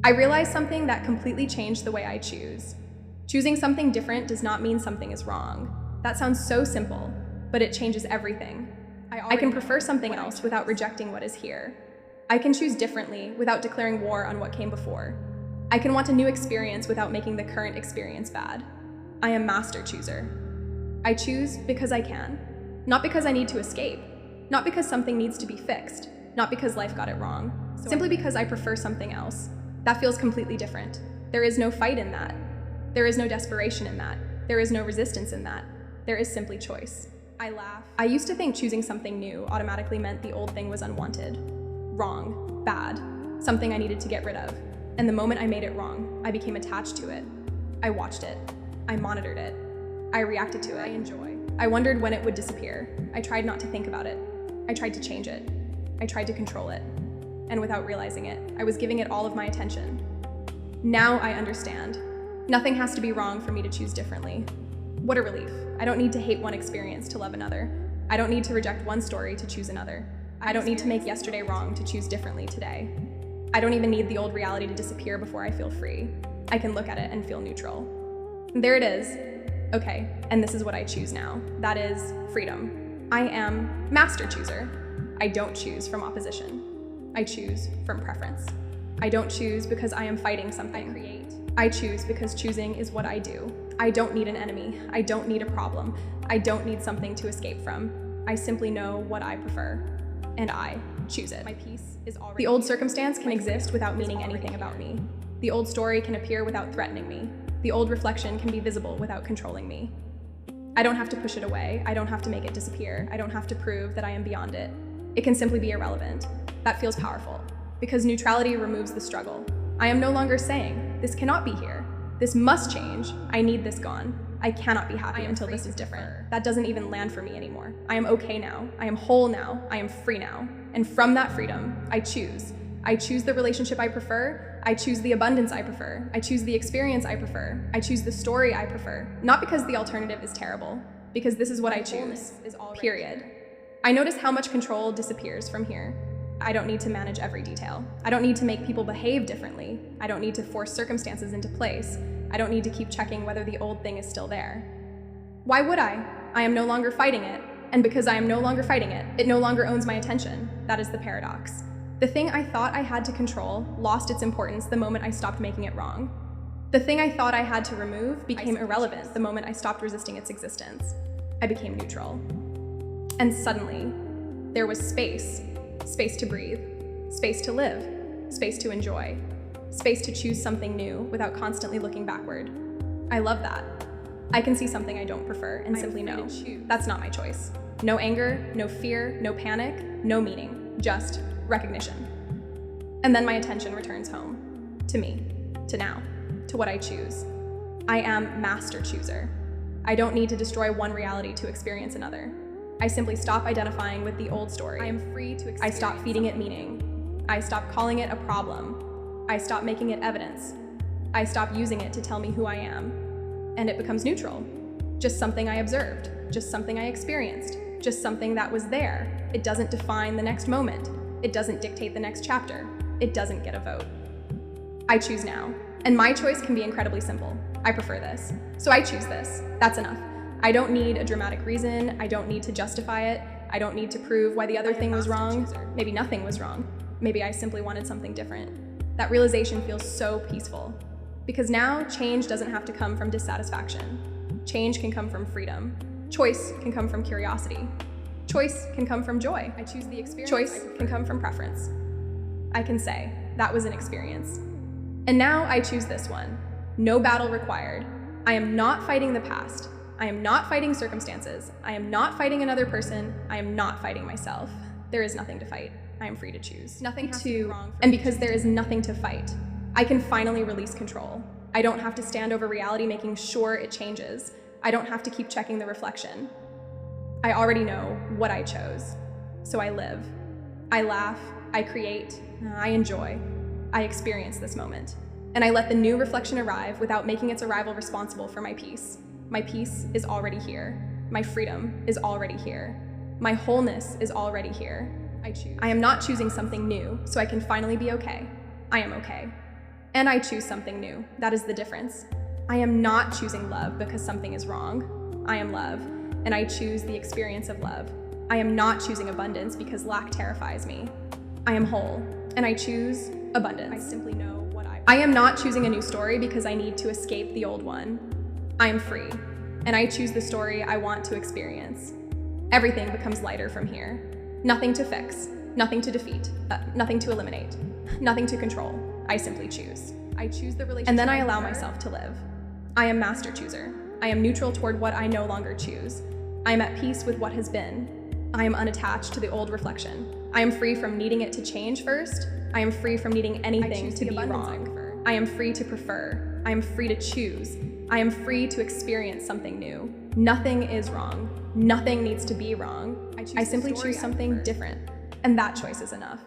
I realized something that completely changed the way I choose. Choosing something different does not mean something is wrong. That sounds so simple, but it changes everything. I can prefer something else without rejecting what is here. I can choose differently without declaring war on what came before. I can want a new experience without making the current experience bad. I am master chooser. I choose because I can, not because I need to escape, not because something needs to be fixed, not because life got it wrong, simply because I prefer something else. That feels completely different. There is no fight in that. There is no desperation in that. There is no resistance in that. There is simply choice. I laugh. I used to think choosing something new automatically meant the old thing was unwanted, wrong, bad, something I needed to get rid of. And the moment I made it wrong, I became attached to it. I watched it. I monitored it. I reacted to it. I enjoy. I wondered when it would disappear. I tried not to think about it. I tried to change it. I tried to control it. And without realizing it, I was giving it all of my attention. Now I understand. Nothing has to be wrong for me to choose differently. What a relief. I don't need to hate one experience to love another. I don't need to reject one story to choose another. I don't need to make yesterday wrong to choose differently today. I don't even need the old reality to disappear before I feel free. I can look at it and feel neutral. And there it is. Okay, and this is what I choose now. That is freedom. I am master chooser. I don't choose from opposition. I choose from preference. I don't choose because I am fighting something I create. I choose because choosing is what I do. I don't need an enemy. I don't need a problem. I don't need something to escape from. I simply know what I prefer, and I choose it. My peace is already. The old circumstance can exist without meaning anything about me. The old story can appear without threatening me. The old reflection can be visible without controlling me. I don't have to push it away. I don't have to make it disappear. I don't have to prove that I am beyond it. It can simply be irrelevant. That feels powerful, because neutrality removes the struggle. I am no longer saying, this cannot be here. This must change. I need this gone. I cannot be happy until this is different. That doesn't even land for me anymore. I am okay now. I am whole now. I am free now. And from that freedom, I choose. I choose the relationship I prefer. I choose the abundance I prefer. I choose the experience I prefer. I choose the story I prefer. Not because the alternative is terrible, because this is what I choose, period. I notice how much control disappears from here. I don't need to manage every detail. I don't need to make people behave differently. I don't need to force circumstances into place. I don't need to keep checking whether the old thing is still there. Why would I? I am no longer fighting it. And because I am no longer fighting it, it no longer owns my attention. That is the paradox. The thing I thought I had to control lost its importance the moment I stopped making it wrong. The thing I thought I had to remove became irrelevant the moment I stopped resisting its existence. I became neutral. And suddenly, there was space. Space to breathe, space to live, space to enjoy, space to choose something new without constantly looking backward. I love that. I can see something I don't prefer and simply know that's not my choice. No anger, no fear, no panic, no meaning, just recognition. And then my attention returns home, to me, to now, to what I choose. I am master chooser. I don't need to destroy one reality to experience another. I simply stop identifying with the old story. I am free to experience. I stop feeding it meaning. I stop calling it a problem. I stop making it evidence. I stop using it to tell me who I am. And it becomes neutral. Just something I observed. Just something I experienced. Just something that was there. It doesn't define the next moment. It doesn't dictate the next chapter. It doesn't get a vote. I choose now. And my choice can be incredibly simple. I prefer this. So I choose this. That's enough. I don't need a dramatic reason. I don't need to justify it. I don't need to prove why the other thing was wrong. Maybe nothing was wrong. Maybe I simply wanted something different. That realization feels so peaceful. Because now change doesn't have to come from dissatisfaction. Change can come from freedom. Choice can come from curiosity. Choice can come from joy. I choose the experience. Choice can come from preference. I can say, that was an experience. And now I choose this one. No battle required. I am not fighting the past. I am not fighting circumstances. I am not fighting another person. I am not fighting myself. There is nothing to fight. I am free to choose. Nothing has to be wrong. And because there is nothing to fight, I can finally release control. I don't have to stand over reality making sure it changes. I don't have to keep checking the reflection. I already know what I chose. So I live. I laugh. I create. I enjoy. I experience this moment. And I let the new reflection arrive without making its arrival responsible for my peace. My peace is already here. My freedom is already here. My wholeness is already here. I choose. I am not choosing something new so I can finally be okay. I am okay. And I choose something new. That is the difference. I am not choosing love because something is wrong. I am love, and I choose the experience of love. I am not choosing abundance because lack terrifies me. I am whole, and I choose abundance. I simply know what I am not choosing a new story because I need to escape the old one. I am free, and I choose the story I want to experience. Everything becomes lighter from here. Nothing to fix, nothing to defeat, nothing to eliminate, nothing to control. I simply choose. I choose the relationship. And then I allow myself to live. I am master chooser. I am neutral toward what I no longer choose. I am at peace with what has been. I am unattached to the old reflection. I am free from needing it to change first. I am free from needing anything to be wrong. I am free to prefer. I am free to choose. I am free to experience something new. Nothing is wrong. Nothing needs to be wrong. I simply choose something different. And that choice is enough.